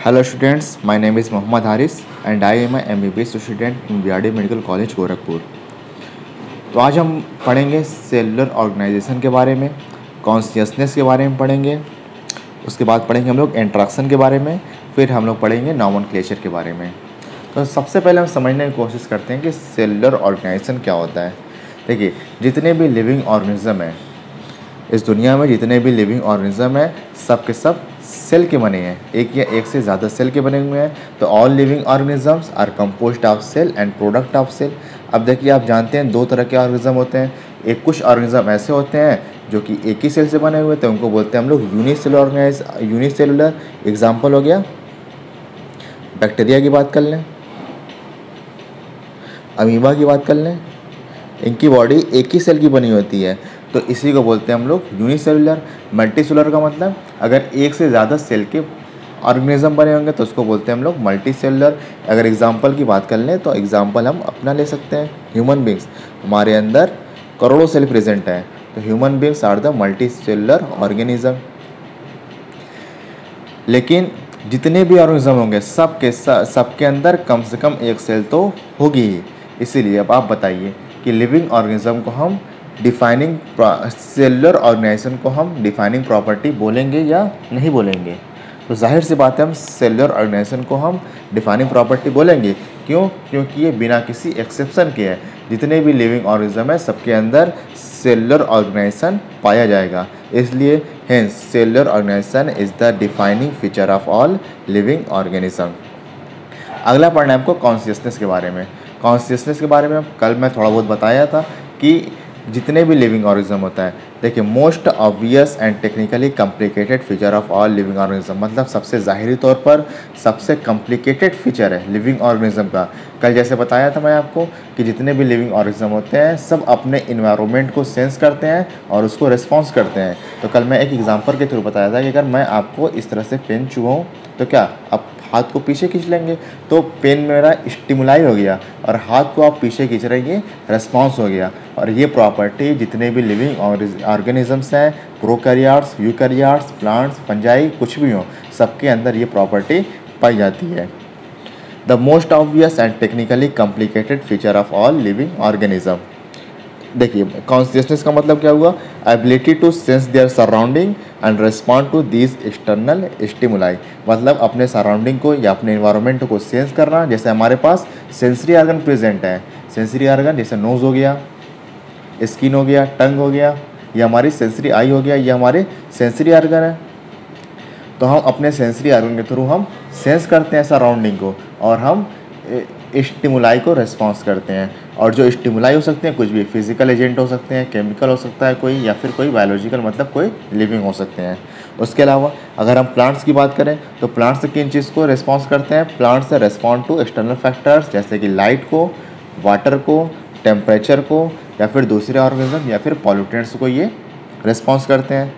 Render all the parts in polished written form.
Hello students, my name is Mohammad Haris and I am a MBBS student in BRD medical college Gorakhpur. तो आज हम पढ़ेंगे cellular organisation के बारे में, कॉन्शियसनेस के बारे में पढ़ेंगे। उसके बाद पढ़ेंगे हम लोग इंट्रैक्शन के बारे में, फिर हम लोग पढ़ेंगे नॉमेनक्लेचर के बारे में। तो सबसे पहले हम समझने की कोशिश करते हैं कि सेलुलर ऑर्गेनाइजेशन क्या होता है। देखिए, जितने भी लिविंग ऑर्गेनिज्म हैं इस दुनिया में, जितने भी लिविंग ऑर्गेनिज्म हैं सब के सब सेल के बने हैं, एक या एक से ज़्यादा सेल के बने हुए हैं। तो all living organisms are composed of cell and product of cell. अब देखिए, आप जानते हैं दो तरह के ऑर्गेनिज्म होते हैं। एक कुछ ऑर्गेनिज्म ऐसे होते हैं जो कि एक ही सेल से बने हुए, तो उनको बोलते हैं हम लोग यूनिसेलुलर। एग्जाम्पल हो गया बैक्टीरिया की बात कर लें, अमीबा की बात कर लें, इनकी बॉडी एक ही सेल की बनी होती है, तो इसी को बोलते हैं हम लोग यूनिसेलुलर। मल्टीसेलुलर का मतलब अगर एक से ज़्यादा सेल के ऑर्गेनिज्म बने होंगे तो उसको बोलते हैं हम लोग मल्टीसेलुलर। अगर एग्जांपल की बात कर लें तो एग्जांपल हम अपना ले सकते हैं, ह्यूमन बींग्स। हमारे अंदर करोड़ों सेल प्रेजेंट हैं, तो human beings are the multicellular organism. लेकिन जितने भी ऑर्गेनिज्म होंगे सबके अंदर कम से कम एक सेल तो होगी ही। इसीलिए अब आप बताइए कि लिविंग ऑर्गेनिज्म को हम डिफाइनिंग सेलुलर ऑर्गेनाइजेशन को हम डिफाइनिंग प्रॉपर्टी बोलेंगे या नहीं बोलेंगे? तो जाहिर सी बात है हम सेलुलर ऑर्गेनाइजेशन को हम डिफाइनिंग प्रॉपर्टी बोलेंगे। क्यों? क्योंकि ये बिना किसी एक्सेप्शन के है। जितने भी लिविंग ऑर्गेनिज्म है सबके अंदर सेलुलर ऑर्गेनाइजेशन पाया जाएगा, इसलिए hence cellular organisation is the defining feature of all living organism. अगला पढ़ना है आपको कॉन्शियसनेस के बारे में। कॉन्शियसनेस के बारे में कल मैं थोड़ा बहुत बताया था कि जितने भी लिविंग ऑर्गेनिज्म होता है, देखिए most obvious and technically complicated feature of all living organism, मतलब सबसे ज़ाहिरी तौर पर सबसे कॉम्प्लिकेटेड फीचर है लिविंग ऑर्गेनिज्म का। कल जैसे बताया था मैं आपको कि जितने भी लिविंग ऑर्गेनिज्म होते हैं सब अपने इन्वायरमेंट को सेंस करते हैं और उसको रिस्पॉन्स करते हैं। तो कल मैं एक एग्जाम्पल के थ्रू बताया था कि अगर मैं आपको इस तरह से पेन छुआऊँ तो क्या आप हाथ को पीछे खींच लेंगे, तो पेन मेरा स्टिमुलाई हो गया और हाथ को आप पीछे खींच रहे हैं, रिस्पॉन्स हो गया। और ये प्रॉपर्टी जितने भी लिविंग ऑर्गेनिजम्स हैं, प्रोकैरियोट्स, यूकैरियोट्स, प्लांट्स, फंजाई, कुछ भी हो, सबके अंदर ये प्रॉपर्टी पाई जाती है। The most obvious and technically complicated feature of all living organism. देखिए, कॉन्शियसनेस का मतलब क्या हुआ? Ability to sense their surrounding and respond to these external stimuli, मतलब अपने सराउंडिंग को या अपने इन्वायरमेंट को सेंस करना। जैसे हमारे पास सेंसरी ऑर्गन प्रेजेंट है, सेंसरी ऑर्गन जैसे नोज़ हो गया, स्किन हो गया, टंग हो गया, ये हमारी सेंसरी आई हो गया, ये हमारे सेंसरी ऑर्गन है। तो हम अपने सेंसरी ऑर्गन के थ्रू हम सेंस करते हैं सराउंडिंग को और हम स्टिमुलाई को रिस्पॉन्स करते हैं। और जो स्टिमुलाई हो सकते हैं कुछ भी, फिजिकल एजेंट हो सकते हैं, केमिकल हो सकता है कोई, या फिर कोई बायोलॉजिकल मतलब कोई लिविंग हो सकते हैं। उसके अलावा अगर हम प्लांट्स की बात करें तो प्लांट्स किन चीज़ को रिस्पॉन्स करते हैं? Plants respond to external factors जैसे कि लाइट को, वाटर को, टेम्परेचर को, या फिर दूसरे ऑर्गेनिज्म या फिर पॉल्यूटेंट्स को ये रिस्पॉन्स करते हैं।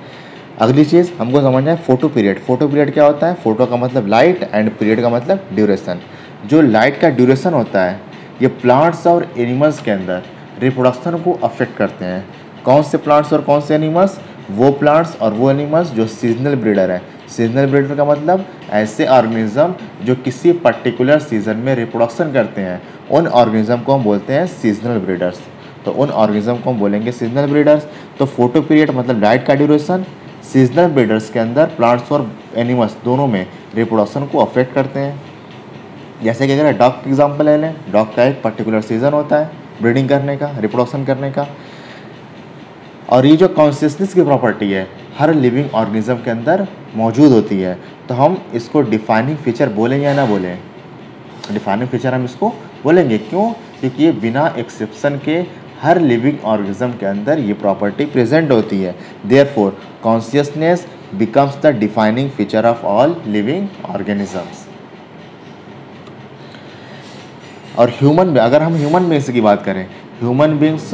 अगली चीज़ हमको समझना है फोटो पीरियड। फोटो पीरियड क्या होता है? फोटो का मतलब लाइट एंड पीरियड का मतलब ड्यूरेशन। जो लाइट का ड्यूरेशन होता है ये प्लांट्स और एनिमल्स के अंदर रिप्रोडक्शन को अफेक्ट करते हैं। कौन से प्लांट्स और कौन से एनिमल्स? वो प्लांट्स और वो एनिमल्स जो सीजनल ब्रीडर है। सीजनल ब्रीडर का मतलब ऐसे ऑर्गेनिज्म जो किसी पर्टिकुलर सीजन में रिप्रोडक्शन करते हैं, उन ऑर्गेनिज्म को हम बोलते हैं सीजनल ब्रीडर्स। तो उन ऑर्गेनिज्म को हम बोलेंगे सीजनल ब्रीडर्स। तो फोटो पीरियड मतलब लाइट का ड्यूरेशन, सीजनल ब्रीडर्स के अंदर प्लांट्स और एनिमल्स दोनों में रिप्रोडक्शन को अफेक्ट करते हैं। जैसे कि अगर डॉग का एग्जाम्पल ले लें, डॉग का एक पर्टिकुलर सीज़न होता है ब्रीडिंग करने का, रिप्रोडक्शन करने का। और ये जो कॉन्शियसनेस की प्रॉपर्टी है हर लिविंग ऑर्गेनिज्म के अंदर मौजूद होती है। तो हम इसको डिफाइनिंग फीचर बोलें या ना बोलें? डिफाइनिंग फीचर हम इसको बोलेंगे। क्यों? क्योंकि ये बिना एक्सेप्शन के हर लिविंग ऑर्गेनिज्म के अंदर ये प्रॉपर्टी प्रेजेंट होती है। Therefore consciousness becomes the defining feature of all living organisms. और अगर हम ह्यूमन बींग्स की बात करें, ह्यूमन बींग्स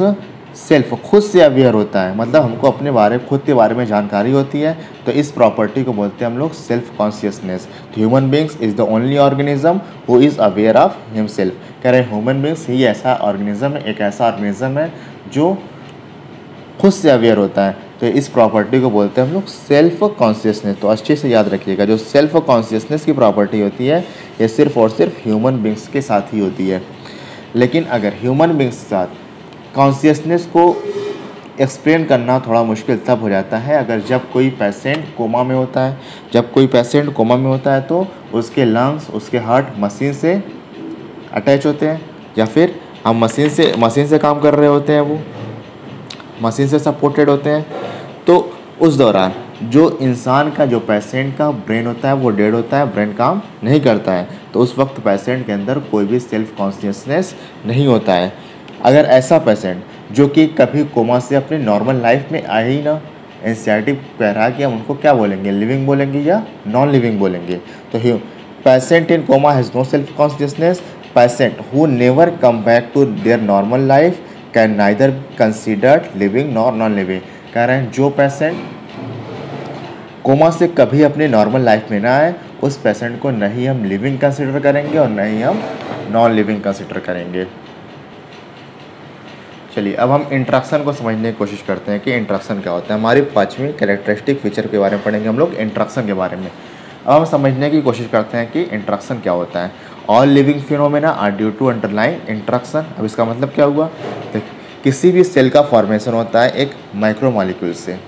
सेल्फ खुद से अवेयर होता है, मतलब हमको अपने खुद के बारे में जानकारी होती है। तो इस प्रॉपर्टी को बोलते हैं हम लोग सेल्फ कॉन्शियसनेस। तो human beings is the only organism who is aware of himself. कह रहे हैं ह्यूमन बींग्स ही ऐसा ऑर्गेनिज्म है, एक ऐसा ऑर्गेनिज्म है जो खुद से अवेयर होता है। तो इस प्रॉपर्टी को बोलते हैं हम लोग सेल्फ कॉन्शियसनेस। तो अच्छे से याद रखिएगा, जो सेल्फ कॉन्शियसनेस की प्रॉपर्टी होती है ये सिर्फ और सिर्फ ह्यूमन बींग्स के साथ ही होती है। लेकिन अगर ह्यूमन बींग्स के साथ कॉन्शियसनेस को एक्सप्लेन करना थोड़ा मुश्किल तब हो जाता है अगर जब कोई पेशेंट कोमा में होता है। जब कोई पेशेंट कोमा में होता है तो उसके लंग्स, उसके हार्ट मशीन से अटैच होते हैं, या फिर हम मशीन से काम कर रहे होते हैं, वो मशीन से सपोर्टेड होते हैं। तो उस दौरान जो इंसान का, जो पेशेंट का ब्रेन होता है वो डेड होता है, ब्रेन काम नहीं करता है। तो उस वक्त पेशेंट के अंदर कोई भी सेल्फ कॉन्शियसनेस नहीं होता है। अगर ऐसा पेशेंट जो कि कभी कोमा से अपने नॉर्मल लाइफ में आए ही ना, एनसीईआरटी कह रहा है कि हम उनको क्या बोलेंगे, लिविंग बोलेंगे या नॉन लिविंग बोलेंगे। तो patient in coma has no self consciousness. Patient who never come back to their normal life can neither considered living nor non living. कह रहे हैं जो पेशेंट कोमा से कभी अपने नॉर्मल लाइफ में ना आए, उस पेशेंट को नहीं हम लिविंग कंसिडर करेंगे और नहीं हम नॉन लिविंग कंसिडर करेंगे। चलिए अब हम इंट्रैक्शन को समझने की कोशिश करते हैं कि इंट्रैक्शन क्या होता है। हमारी 5वीं कैरेक्टरिस्टिक फीचर के बारे में पढ़ेंगे हम लोग, इंट्रैक्शन के बारे में। अब हम समझने की कोशिश करते हैं कि इंट्रैक्शन क्या होता है। All living phenomena are due to underline interaction. अब इसका मतलब क्या हुआ, तो किसी भी सेल का फॉर्मेशन होता है एक माइक्रो मॉलिक्यूल से,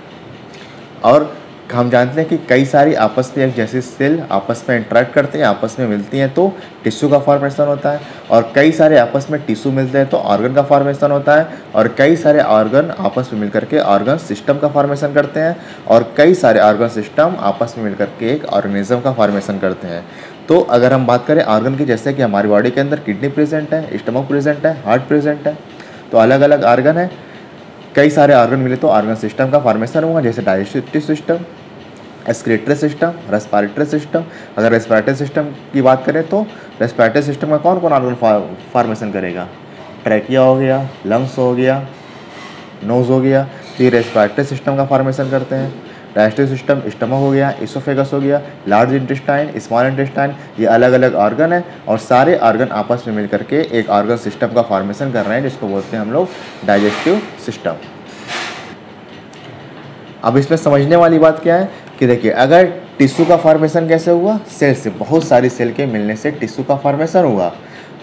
और हम जानते हैं कि कई सारी आपस में एक जैसे सेल आपस में इंटरेक्ट करते हैं, आपस में मिलती हैं तो टिश्यू का फॉर्मेशन होता है, और कई सारे आपस में टिश्यू मिलते हैं तो ऑर्गन का फॉर्मेशन होता है, और कई सारे ऑर्गन आपस में मिलकर के ऑर्गन सिस्टम का फॉर्मेशन करते हैं, और कई सारे ऑर्गन सिस्टम आपस में मिलकर के एक ऑर्गेनिज्म का फॉर्मेशन करते हैं। तो अगर हम बात करें ऑर्गन की, जैसे कि हमारी बॉडी के अंदर किडनी प्रेजेंट है, स्टमक प्रेजेंट है, हार्ट प्रेजेंट है, तो अलग अलग ऑर्गन है, कई सारे ऑर्गन मिले तो ऑर्गन सिस्टम का फॉर्मेशन हुआ, जैसे digestive system, excretory system, respiratory system. अगर रेस्पिरेटरी सिस्टम की बात करें तो रेस्पिरेटरी सिस्टम में कौन कौन ऑर्गन फॉर्मेशन करेगा, ट्रैकिया हो गया, लंग्स हो गया, नोज हो गया, तो ये रेस्पिरेटरी सिस्टम का फॉर्मेशन करते हैं। डाइजेस्टिव सिस्टम स्टमक हो गया, इसोफेगस हो गया, लार्ज इंटेस्टाइन, स्मॉल इंटेस्टाइन, ये अलग अलग ऑर्गन है, और सारे ऑर्गन आपस में मिलकर के एक ऑर्गन सिस्टम का फॉर्मेशन कर रहे हैं, जिसको बोलते हैं हम लोग डाइजेस्टिव सिस्टम। अब इसमें समझने वाली बात क्या है कि देखिए, अगर टिश्यू का फॉर्मेशन कैसे हुआ, सेल से, बहुत सारी सेल के मिलने से टिश्यू का फॉर्मेशन हुआ,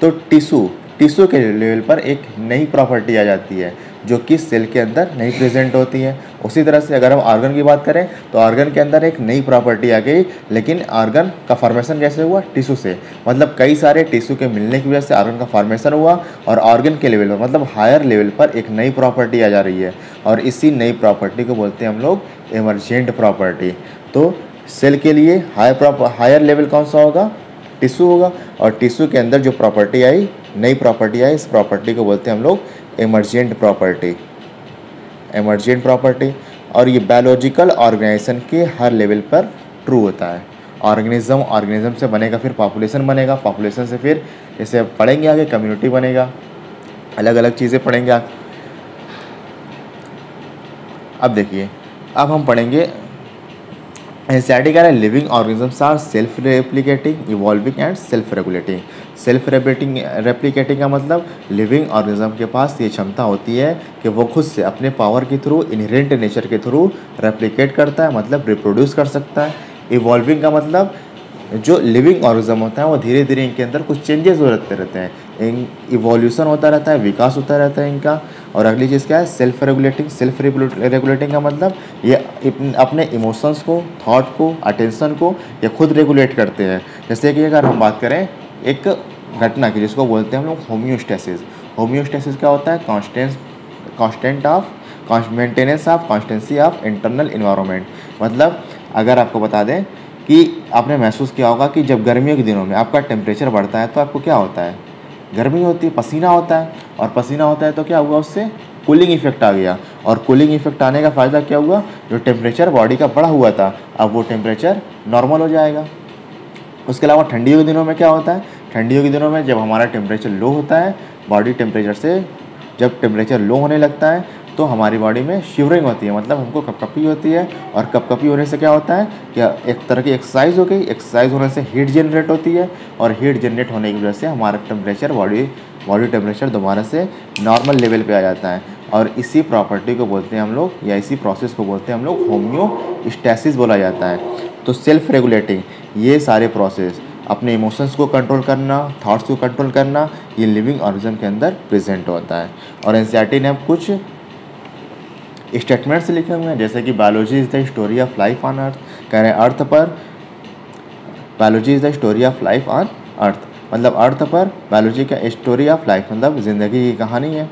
तो टिश्यू के लेवल पर एक नई प्रॉपर्टी आ जाती है जो कि सेल के अंदर नहीं प्रेजेंट होती है। उसी तरह से अगर हम ऑर्गन की बात करें तो ऑर्गन के अंदर एक नई प्रॉपर्टी आ गई, लेकिन ऑर्गन का फॉर्मेशन कैसे हुआ, टिश्यू से, मतलब कई सारे टिश्यू के मिलने की वजह से ऑर्गन का फॉर्मेशन हुआ, और ऑर्गन के लेवल पर, मतलब हायर लेवल पर एक नई प्रॉपर्टी आ जा रही है, और इसी नई प्रॉपर्टी को बोलते हैं हम लोग इमर्जेंट प्रॉपर्टी। तो सेल के लिए हायर लेवल कौन सा होगा, टिश्यू होगा, और टिश्यू के अंदर जो प्रॉपर्टी आई, नई प्रॉपर्टी आई, इस प्रॉपर्टी को बोलते हैं हम लोग इमर्जेंट प्रॉपर्टी। और ये बायोलॉजिकल ऑर्गेनाइजेशन के हर लेवल पर ट्रू होता है। ऑर्गेनिज्म से बनेगा, फिर पॉपुलेशन बनेगा, पॉपुलेशन से फिर जैसे पढ़ेंगे आगे कम्युनिटी बनेगा, अलग अलग चीज़ें पढ़ेंगे आगे। अब देखिए, अब हम पढ़ेंगे एनसीईआरटी कह रहा है living organisms are self replicating, evolving and self regulating. Self replicating का मतलब लिविंग ऑर्गेनिज्म के पास ये क्षमता होती है कि वो खुद से अपने पावर के थ्रू, इनहेरेंट नेचर के थ्रू रेप्लिकेट करता है, मतलब रिप्रोड्यूस कर सकता है। इवॉल्विंग का मतलब जो लिविंग ऑर्गेनिज्म होता है वो धीरे धीरे इनके अंदर कुछ चेंजेस होते रहते हैं, इवोल्यूशन होता रहता है, विकास होता रहता है इनका। और अगली चीज़ क्या है, सेल्फ रेगुलेटिंग का मतलब ये अपने इमोशंस को, थॉट को, अटेंशन को ये खुद रेगुलेट करते हैं। जैसे कि अगर हम बात करें एक घटना की, जिसको बोलते हैं हम लोग होम्योस्टेसिस। होम्योस्टेसिस क्या होता है, maintenance of constituency of internal environment. मतलब अगर आपको बता दें कि आपने महसूस किया होगा कि जब गर्मियों के दिनों में आपका टेम्परेचर बढ़ता है तो आपको क्या होता है, गर्मी होती है, पसीना होता है, और पसीना होता है तो क्या हुआ, उससे कूलिंग इफेक्ट आ गया, और कूलिंग इफेक्ट आने का फ़ायदा क्या हुआ, जो टेम्परेचर बॉडी का बढ़ा हुआ था अब वो टेम्परेचर नॉर्मल हो जाएगा। उसके अलावा ठंडियों के दिनों में क्या होता है, ठंडियों के दिनों में जब हमारा टेम्परेचर लो होता है, बॉडी टेम्परेचर से जब टेम्परेचर लो होने लगता है तो हमारी बॉडी में शिवरिंग होती है, मतलब हमको कपकपी होती है, और कपकपी होने से क्या होता है, क्या एक तरह की एक्सरसाइज हो गई, एक्सरसाइज होने से हीट जनरेट होती है, और हीट जनरेट होने की वजह से हमारा टेम्परेचर बॉडी टेम्परेचर दोबारा से नॉर्मल लेवल पे आ जाता है। और इसी प्रॉपर्टी को बोलते हैं हम लोग, या इसी प्रोसेस को बोलते हैं हम लोग होम्योस्टैसिस बोला जाता है। तो सेल्फ रेगुलेटिंग ये सारे प्रोसेस, अपने इमोशंस को कंट्रोल करना, थॉट्स को कंट्रोल करना, ये लिविंग ऑर्गेनिज्म के अंदर प्रेजेंट होता है। और एनसीईआरटी ने अब कुछ स्टेटमेंट्स लिखे हुए हैं, जैसे कि biology is the story of life on earth. कह रहे हैं अर्थ पर, biology is the story of life on earth, मतलब अर्थ पर बायोलॉजी का स्टोरी ऑफ लाइफ मतलब ज़िंदगी की कहानी है।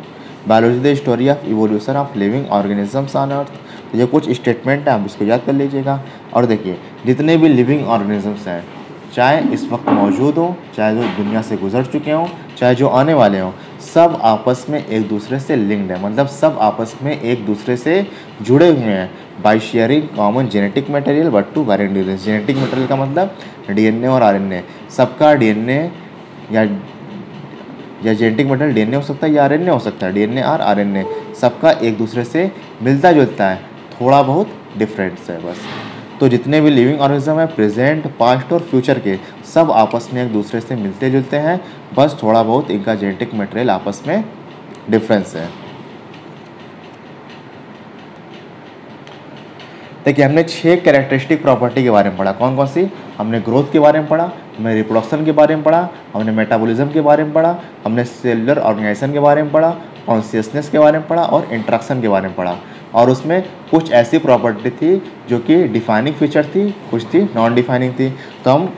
Biology the story of evolution of living organisms on earth. तो ये कुछ स्टेटमेंट है, आप इसको याद कर लीजिएगा। और देखिए जितने भी लिविंग ऑर्गेनिजम्स हैं, चाहे इस वक्त मौजूद हों, चाहे जो दुनिया से गुजर चुके हों, चाहे जो आने वाले हों, सब आपस में एक दूसरे से लिंक्ड है, मतलब सब आपस में एक दूसरे से जुड़े हुए हैं by sharing common genetic material but to variant duration. Genetic material का मतलब डीएनए और आरएनए, सबका डीएनए या जेनेटिक मटेरियल डीएनए हो सकता है या आरएनए हो सकता है, डीएनए और आरएनए सबका एक दूसरे से मिलता जुलता है, थोड़ा बहुत डिफरेंस है बस। तो जितने भी लिविंग ऑर्गेनिज्म है, प्रेजेंट, पास्ट और फ्यूचर के, सब आपस में एक दूसरे से मिलते जुलते हैं, बस थोड़ा बहुत इनका जेनेटिक मटेरियल आपस में डिफरेंस है। देखिए हमने 6 कैरेक्टरिस्टिक प्रॉपर्टी के बारे में पढ़ा। कौन कौन सी? हमने ग्रोथ के बारे में पढ़ा, हमने रिप्रोडक्शन के बारे में पढ़ा, हमने मेटाबॉलिज्म के बारे में पढ़ा, हमने सेलुलर ऑर्गेनाइजेशन के बारे में पढ़ा, कॉन्शियसनेस के बारे में पढ़ा और इंटरेक्शन के बारे में पढ़ा। और उसमें कुछ ऐसी प्रॉपर्टी थी जो कि डिफाइनिंग फीचर थी, कुछ थी नॉन डिफाइनिंग थी। तो हम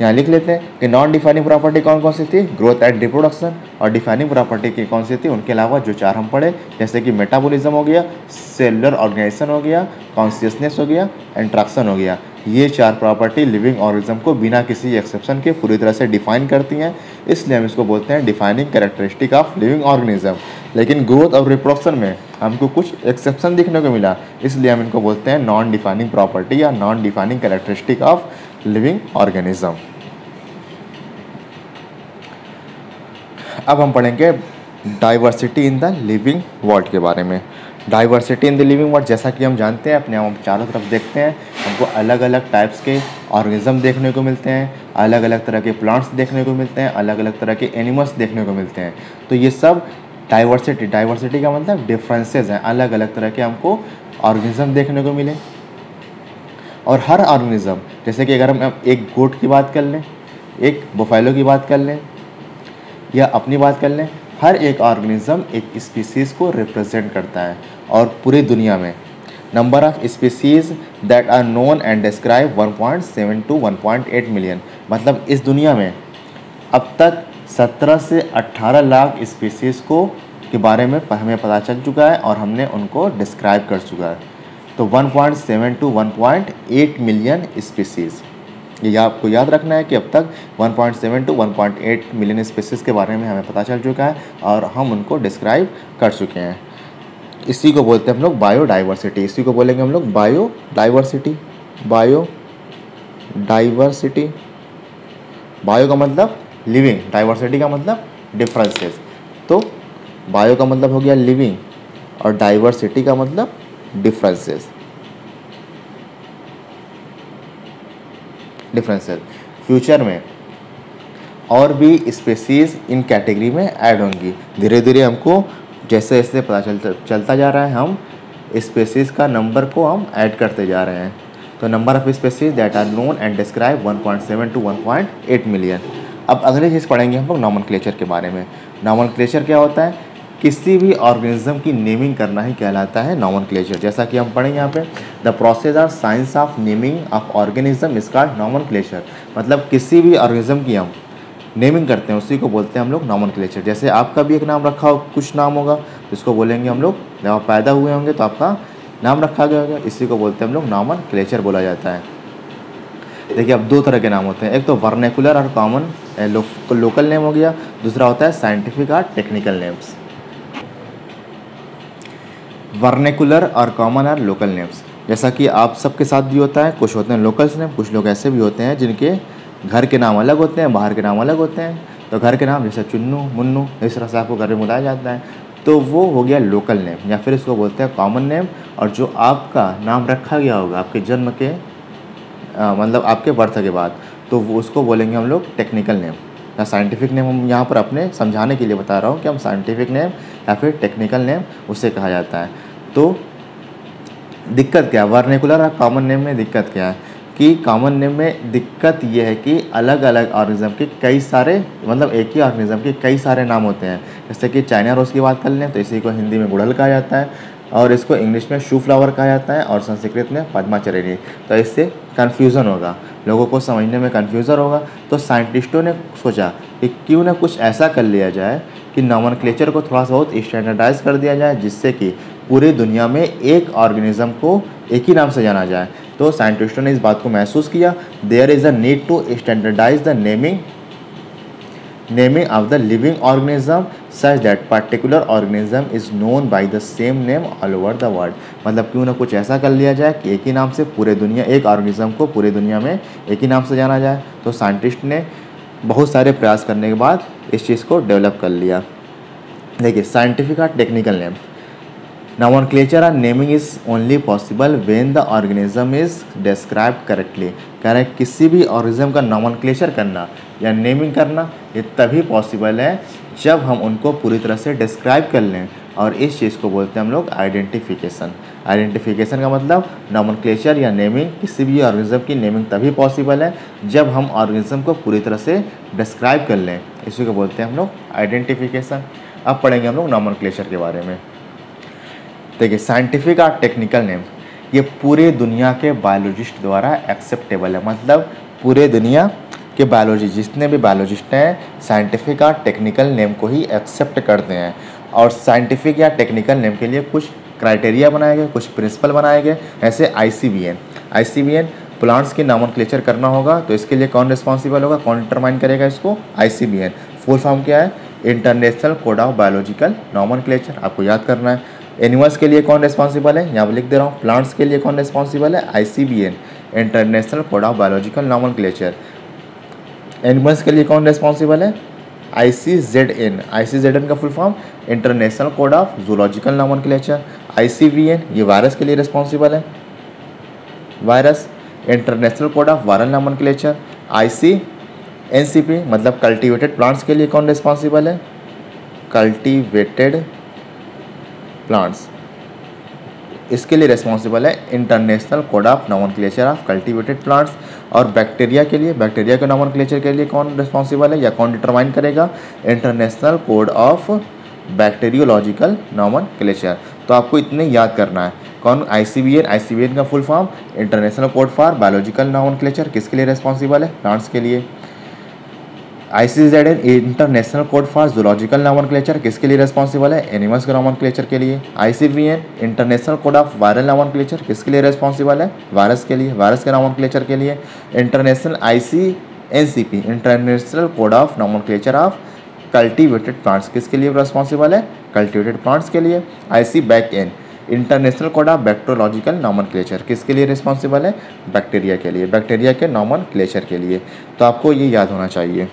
यहाँ लिख लेते हैं कि नॉन डिफाइनिंग प्रॉपर्टी कौन कौन सी थी, ग्रोथ एंड रिप्रोडक्शन, और डिफाइनिंग प्रॉपर्टी की कौन सी थी उनके अलावा जो 4 हम पढ़े, जैसे कि मेटाबॉलिज्म हो गया, सेलुलर ऑर्गेनाइजेशन हो गया, कॉन्शियसनेस हो गया, इंटरेक्शन हो गया। ये 4 प्रॉपर्टी लिविंग ऑर्गेनिज्म को बिना किसी एक्सेप्शन के पूरी तरह से डिफाइन करती हैं, इसलिए हम इसको बोलते हैं defining characteristic of living organism. लेकिन ग्रोथ और रिप्रोडक्शन में हमको कुछ एक्सेप्शन देखने को मिला, इसलिए हम इनको बोलते हैं नॉन डिफाइनिंग प्रॉपर्टी या non defining characteristic of living organism. अब हम पढ़ेंगे diversity in the living world के बारे में। Diversity in the living world, जैसा कि हम जानते हैं, अपने हम चारों तरफ देखते हैं, हमको अलग अलग टाइप्स के ऑर्गेनिज्म देखने को मिलते हैं, अलग अलग तरह के प्लांट्स देखने को मिलते हैं, अलग अलग तरह के एनिमल्स देखने को मिलते हैं। तो ये सब डाइवर्सिटी का मतलब डिफरेंसेस हैं, अलग अलग तरह के हमको ऑर्गेनिज्म देखने को मिले। और हर ऑर्गेनिज्म, जैसे कि अगर हम एक गोट की बात कर लें, एक बुफैलो की बात कर लें, या अपनी बात कर लें, हर एक ऑर्गेनिज्म एक स्पीसीज़ को रिप्रेजेंट करता है। और पूरी दुनिया में number of species that are known and describe 1.7 to 1.8 million, मतलब इस दुनिया में अब तक 17 से 18 लाख स्पीसीज़ को के बारे में हमें पता चल चुका है और हमने उनको डिस्क्राइब कर चुका है। तो 1.7 to 1.8 मिलियन स्पीसीज़, ये आपको याद रखना है कि अब तक 1.7 to 1.8 मिलियन स्पीसीज़ के बारे में हमें पता चल चुका है और हम उनको डिस्क्राइब कर चुके हैं। इसी को बोलते हैं हम लोग बायोडाइवर्सिटी, इसी को बोलेंगे हम लोग बायोडाइवर्सिटी। बायोडाइवर्सिटी, बायो का मतलब लिविंग, डाइवर्सिटी का मतलब डिफरेंसेस। तो बायो का मतलब हो गया लिविंग और डाइवर्सिटी का मतलब डिफरेंसेस। फ्यूचर में और भी स्पेसीज़ इन कैटेगरी में ऐड होंगी। धीरे धीरे हमको जैसे जैसे पता चलता जा रहा है, हम स्पेसीज़ का नंबर को हम ऐड करते जा रहे हैं। तो number of species that are known and describe 1.7 to 1.8 million. अब अगली चीज़ पढ़ेंगे हम लोग नॉमेनक्लेचर के बारे में। नॉमेनक्लेचर क्या होता है? किसी भी ऑर्गेनिज्म की नेमिंग करना ही कहलाता है नॉमेनक्लेचर। जैसा कि हम पढ़ेंगे यहाँ पे, द प्रोसेस और science of naming of organism is called nomenclature. मतलब किसी भी ऑर्गेनिज्म की हम नेमिंग करते हैं उसी को बोलते हैं हम लोग नॉमेनक्लेचर। जैसे आपका भी एक नाम रखा हो, कुछ नाम होगा तो इसको बोलेंगे हम लोग, जब आप पैदा हुए होंगे तो आपका नाम रखा गया होगा, इसी को बोलते हैं हम लोग नॉमेनक्लेचर बोला जाता है। देखिए अब दो तरह के नाम होते हैं, एक तो वर्नेकुलर और कॉमन लोकल नेम हो गया, दूसरा होता है साइंटिफिक और टेक्निकल नेम्स। वर्नेकुलर और कॉमन और लोकल नेम्स, जैसा कि आप सबके साथ भी होता है, कुछ होते हैं लोकल्स नेम, कुछ लोग ऐसे भी होते हैं जिनके घर के नाम अलग होते हैं, बाहर के नाम अलग होते हैं। तो घर के नाम जैसे चुन्नू, मुन्नू, इस तरह से आपको घर में बुलाया जाता है, तो वो हो गया लोकल नेम, या फिर इसको बोलते हैं कॉमन नेम। और जो आपका नाम रखा गया होगा आपके जन्म के मतलब आपके बर्थ के बाद, तो वो उसको बोलेंगे हम लोग technical name. The scientific name हम यहाँ पर अपने समझाने के लिए बता रहा हूँ कि हम साइंटिफिक नेम या फिर टेक्निकल नेम उसे कहा जाता है। तो दिक्कत क्या है वर्नेकुलर और कॉमन नेम में? दिक्कत क्या है कि कॉमन नेम में दिक्कत ये है कि अलग अलग ऑर्गेनिज्म के कई सारे, मतलब एक ही ऑर्गेनिज्म के कई सारे नाम होते हैं। जैसे कि चाइना रोज़ की बात कर लें तो इसी को हिंदी में गुड़हल कहा जाता है, और इसको इंग्लिश में शू फ्लावर कहा जाता है, और संस्कृत में पद्माचरेणी। तो इससे कन्फ्यूज़न होगा, लोगों को समझने में कन्फ्यूज़न होगा। तो साइंटिस्टों ने सोचा कि क्यों ना कुछ ऐसा कर लिया जाए कि नॉमेनक्लेचर को थोड़ा सा बहुत स्टैंडर्डाइज कर दिया जाए, जिससे कि पूरी दुनिया में एक ऑर्गेनिज्म को एक ही नाम से जाना जाए। तो साइंटिस्टों ने इस बात को महसूस किया, there is a need to standardise the naming of the living organism such that particular organism is known by the same name all over the world। मतलब क्यों ना कुछ ऐसा कर लिया जाए कि एक ही नाम से पूरे दुनिया, एक ऑर्गेनिज्म को पूरी दुनिया में एक ही नाम से जाना जाए। तो साइंटिस्ट ने बहुत सारे प्रयास करने के बाद इस चीज़ को डेवलप कर लिया। देखिए, साइंटिफिक और टेक्निकल नेम, nomenclature और naming is only possible when the organism is described correctly. कह रहे किसी भी ऑर्गेनिज्म का नॉमेनक्लेचर करना या नेमिंग करना ये तभी पॉसिबल है जब हम उनको पूरी तरह से डिस्क्राइब कर लें, और इस चीज़ को बोलते हैं हम लोग आइडेंटिफिकेशन। आइडेंटिफिकेशन का मतलब नॉमेनक्लेचर या नेमिंग, किसी भी ऑर्गेनिज्म की नेमिंग तभी पॉसिबल है जब हम ऑर्गेनिज्म को पूरी तरह से डिस्क्राइब कर लें, इसी को बोलते हैं हम लोग आइडेंटिफिकेशन। अब पढ़ेंगे हम लोग नॉमेनक्लेचर के बारे में। देखिए, साइंटिफिक और टेक्निकल नेम ये पूरे दुनिया के बायोलॉजिस्ट द्वारा एक्सेप्टेबल है। मतलब पूरे दुनिया के बायोलॉजी, जितने भी बायोलॉजिस्ट हैं, साइंटिफिक और टेक्निकल नेम को ही एक्सेप्ट करते हैं। और साइंटिफिक या टेक्निकल नेम के लिए कुछ क्राइटेरिया बनाए गए, कुछ प्रिंसिपल बनाए गए। ऐसे ICBN प्लांट्स की नॉमेनक्लेचर करना होगा तो इसके लिए कौन रिस्पॉन्सिबल होगा, कौन डिटरमाइन करेगा इसको? ICBN। फुल फॉर्म क्या है? International code of biological nomenclature, आपको याद करना है। एनिमल्स के लिए कौन रिस्पॉन्सिबल है, यहाँ पर लिख दे रहा हूँ। प्लांट्स के लिए कौन रिस्पॉन्सिबल है? ICBN, international code of biological nomenclature. Animals के लिए कौन रिस्पॉन्सिबल है? ICZN का full form international code of zoological nomenclature. ICVN ये वायरस के लिए रिस्पॉन्सिबल है, virus, international code of viral nomenclature. ICNCP मतलब कल्टीवेटेड प्लांट्स के लिए कौन रिस्पॉन्सिबल है? कल्टीवेटेड प्लांट्स, इसके लिए रिस्पॉन्सिबल है international code of nomenclature of cultivated plants. और बैक्टीरिया के लिए, बैक्टीरिया के नॉमेनक्लेचर के लिए कौन रिस्पॉन्सिबल है या कौन डिटरमाइन करेगा? International code of bacteriological nomenclature. तो आपको इतने याद करना है। कौन? ICBN का full form international code for biological nomenclature, किसके लिए रिस्पॉन्सिबल है? प्लांट्स के लिए। ICZN international code for zoological nomenclature, किसके लिए रिस्पॉन्सिबल है? एनिमल्स के नॉमेनक्लेचर के लिए। ICVN international code of viral nomenclature, किसके लिए रिस्पॉन्सिबल है? वायरस के लिए, वायरस के नॉमेनक्लेचर के लिए। International ICNCP international code of nomenclature of cultivated plants, किसके लिए रिस्पॉन्सिबल है? कल्टीवेटेड प्लांट्स के लिए। ICBACN international code of bacteriological nomenclature, किसके लिए रिस्पॉन्सिबल है? बैक्टीरिया के लिए, बैक्टीरिया के नॉमेनक्लेचर के लिए। तो आपको ये याद होना चाहिए।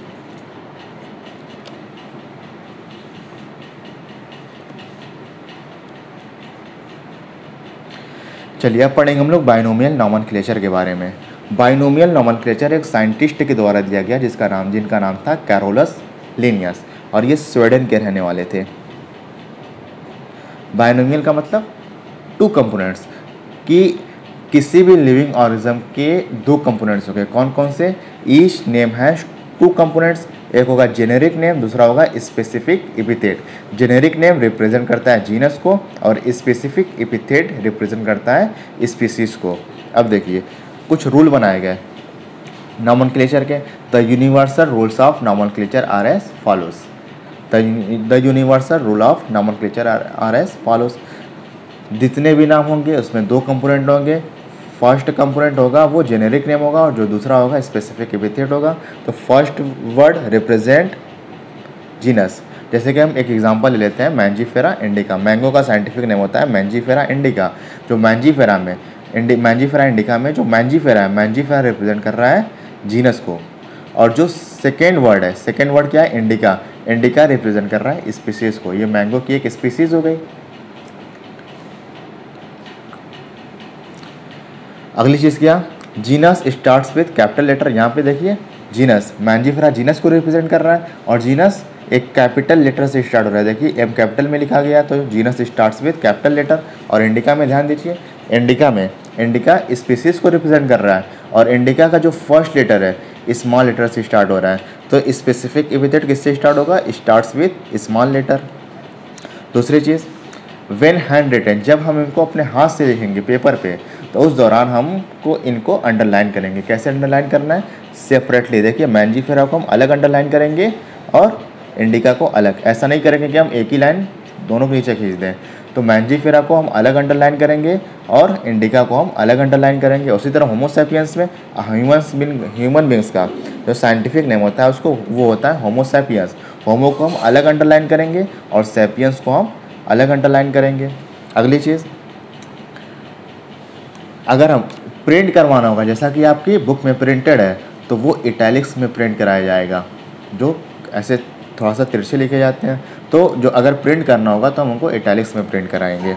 चलिए अब पढ़ेंगे हम लोग बाइनोमियल नॉमेनक्लेचर के बारे में। बाइनोमियल नॉमेनक्लेचर एक साइंटिस्ट के द्वारा दिया गया जिनका नाम था कैरोलस लिनियस, और ये स्वीडन के रहने वाले थे। बाइनोमियल का मतलब टू कंपोनेंट्स, कि किसी भी लिविंग ऑर्गेनिज्म के दो कंपोनेंट्स हो गए। कौन कौन से? Each name has two components, एक होगा जेनेरिक नेम, दूसरा होगा specific epithet. Generic name represent करता है जीनस को और स्पेसिफिक एपिथेट रिप्रेजेंट करता है स्पीसीज को। अब देखिए कुछ रूल बनाए गए नॉमेनक्लेचर के। The universal rules of nomenclature are as follows. The universal rule of nomenclature are as follows. जितने भी नाम होंगे उसमें दो कंपोनेंट होंगे। फर्स्ट कंपोनेंट होगा वो जेनेरिक नेम होगा और जो दूसरा होगा स्पेसिफिक एपिथेट होगा। तो फर्स्ट वर्ड रिप्रेजेंट जीनस। जैसे कि हम एक एग्जांपल ले लेते हैं, मैंजीफेरा इंडिका। मैंगो का साइंटिफिक नेम होता है मैंजीफेरा इंडिका। जो मैंजीफेरा इंडिका में जो मैंजीफेरा है, मैंजीफेरा रिप्रेजेंट कर रहा है जीनस को। और जो सेकेंड वर्ड क्या है? इंडिका। इंडिका रिप्रेजेंट कर रहा है स्पीसीज को। ये मैंगो की एक स्पीसीज हो गई। अगली चीज़ क्या? Genus starts with capital letter. यहाँ पे देखिए जीनस, मैंजीफेरा जीनस को रिप्रेजेंट कर रहा है और जीनस एक कैपिटल लेटर से स्टार्ट हो रहा है। देखिए एम कैपिटल में लिखा गया तो genus starts with capital letter. और इंडिका में ध्यान दीजिए, इंडिका स्पीसीज को रिप्रेजेंट कर रहा है और इंडिका का जो फर्स्ट लेटर है स्मॉल लेटर से स्टार्ट हो रहा है। तो स्पेसिफिक एपिथेट किससे स्टार्ट होगा? Starts with small letter. दूसरी चीज़, व्हेन हैंड रिटन, जब हम इनको अपने हाथ से लिखेंगे पेपर पे तो उस दौरान हमको इनको अंडरलाइन करेंगे। कैसे अंडरलाइन करना है? सेपरेटली। देखिए मैंजीफेरा को हम अलग अंडरलाइन करेंगे और इंडिका को अलग। ऐसा नहीं करेंगे कि हम एक ही लाइन दोनों के नीचे खींच दें। तो मैंजीफेरा को हम अलग अंडरलाइन करेंगे और इंडिका को हम अलग अंडरलाइन करेंगे। उसी तरह होमो सैपियंस में ह्यूमन बींग्स का जो साइंटिफिक नेम होता है उसको वो होता है होमो सैपियंस। होमो को हम अलग अंडरलाइन करेंगे और सैपियंस को हम अलग अंडरलाइन करेंगे। अगली चीज़, अगर हम प्रिंट करवाना होगा, जैसा कि आपकी बुक में प्रिंटेड है तो वो इटैलिक्स में प्रिंट कराया जाएगा, जो ऐसे थोड़ा सा तिरछे लिखे जाते हैं। तो जो अगर प्रिंट करना होगा तो हम उनको इटैलिक्स में प्रिंट कराएंगे।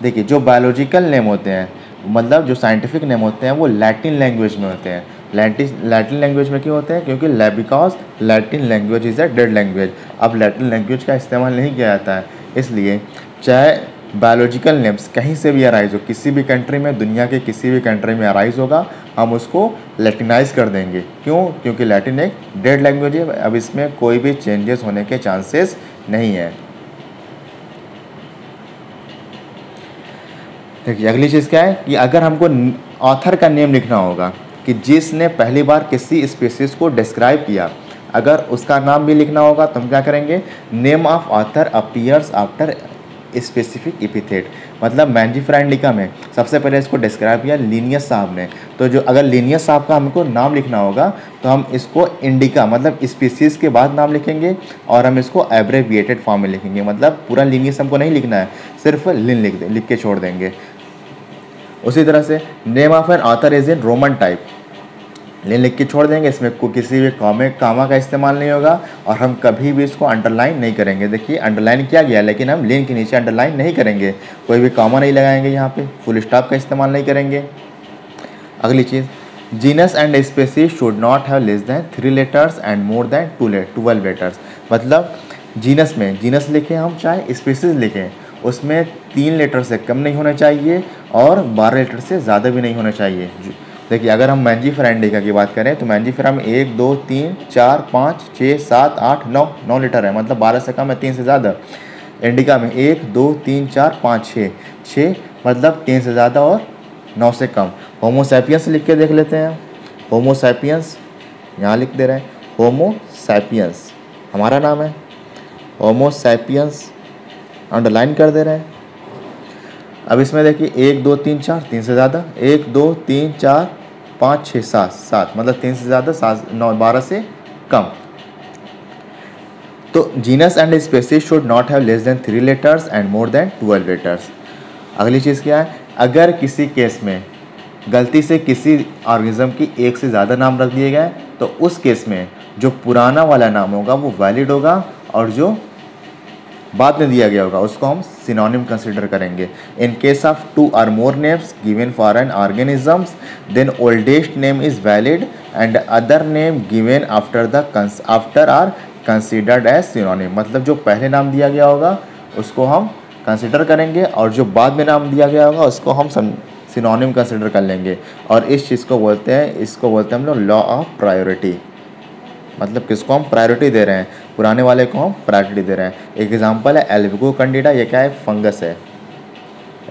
देखिए जो बायोलॉजिकल नेम होते हैं, मतलब जो साइंटिफिक नेम होते हैं, वो लैटिन लैंग्वेज में होते हैं। लैटिन लैंग्वेज में क्यों होते हैं? क्योंकि because Latin language is a dead language. अब लैटिन लैंग्वेज का इस्तेमाल नहीं किया जाता है, इसलिए चाहे बायोलॉजिकल नेम्स कहीं से भी अराइज हो, किसी भी कंट्री में, दुनिया के किसी भी कंट्री में अराइज होगा, हम उसको लैटिनाइज कर देंगे। क्यों? क्योंकि लैटिन एक डेड लैंग्वेज है। अब इसमें कोई भी चेंजेस होने के चांसेस नहीं है। देखिए अगली चीज़ क्या है कि अगर हमको ऑथर का नेम लिखना होगा कि जिसने पहली बार किसी स्पीसीज को डिस्क्राइब किया, अगर उसका नाम भी लिखना होगा तो हम क्या करेंगे? Name of author appears after specific epithet. मतलब मैंजीफेरा इंडिका में सबसे पहले इसको डिस्क्राइब किया लिनियस साहब ने, तो जो अगर लिनियस साहब का हमको नाम लिखना होगा तो हम इसको इंडिका मतलब स्पीसीज के बाद नाम लिखेंगे और हम इसको एब्रेविएटेड फॉर्म में लिखेंगे। मतलब पूरा लिनियस हमको नहीं लिखना है, सिर्फ लिन लिख के छोड़ देंगे। उसी तरह से name of an author is in roman type, लिन लिख के छोड़ देंगे। इसमें किसी भी कामा का इस्तेमाल नहीं होगा और हम कभी भी इसको अंडरलाइन नहीं करेंगे। देखिए अंडरलाइन किया गया लेकिन हम लिन के नीचे अंडरलाइन नहीं करेंगे, कोई भी कामा नहीं लगाएंगे, यहाँ पे फुल स्टॉप का इस्तेमाल नहीं करेंगे। अगली चीज़, genus and species should not have less than 3 letters and more than 12 letters. मतलब जीनस में, जीनस लिखें हम चाहे स्पीसीज लिखें, उसमें 3 लेटर से कम नहीं होना चाहिए और 12 लेटर से ज़्यादा भी नहीं होना चाहिए। देखिए अगर हम मैंजीफेरा इंडिका की बात करें तो मैंजीफेरा में 1 2 3 4 5 6 7 8 9 लेटर है, मतलब 12 से कम है, 3 से ज़्यादा। इंडिका में 1 2 3 4 5 6 मतलब 3 से ज़्यादा और 9 से कम। होमो सैपियंस लिख के देख लेते हैं। होमो सैपियंस यहाँ लिख दे रहे हैं, होमो सैपियंस हमारा नाम है, होमो सैपियंस अंडरलाइन कर दे रहे हैं। अब इसमें देखिए 1 2 3 4 3 से ज़्यादा, 1 2 3 4 5 6 7 मतलब 3 से ज़्यादा, 7 9 12 से कम। तो genus and species should not have less than 3 letters and more than 12 letters. अगली चीज़ क्या है? अगर किसी केस में गलती से किसी ऑर्गेनिज्म की एक से ज़्यादा नाम रख दिए गए तो उस केस में जो पुराना वाला नाम होगा वो वैलिड होगा और जो बाद में दिया गया होगा उसको हम सिनोनिम कंसिडर करेंगे। In case of 2 or more names given for an organisms then oldest name is valid and other name given after are considered as synonym. मतलब जो पहले नाम दिया गया होगा उसको हम कंसिडर करेंगे और जो बाद में नाम दिया गया होगा उसको हम सिनोनिम कंसिडर कर लेंगे। और इस चीज़ को बोलते हैं, इसको बोलते हैं हम लोग लॉ ऑफ प्रायोरिटी। मतलब किसको हम प्रायोरिटी दे रहे हैं? पुराने वाले को हम प्रायोरिटी दे रहे हैं। एक एग्जांपल है एल्बिगो कैंडिडा, ये क्या है? फंगस है,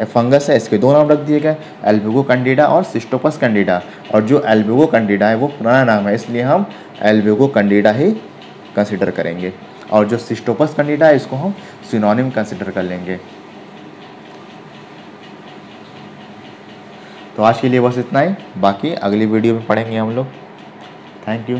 फंगस है, इसके 2 नाम रख दिए गए, एल्बिगो कैंडिडा और सिस्टोपस कैंडिडा। और जो एल्बिगो कैंडिडा है वो पुराना नाम है, इसलिए हम एल्बिगो कैंडिडा ही कंसिडर करेंगे और जो सिस्टोपस कैंडिडा है इसको हम सिनोनिम कंसिडर कर लेंगे। तो आज के लिए बस इतना ही, बाकी अगली वीडियो में पढ़ेंगे हम लोग। Thank you.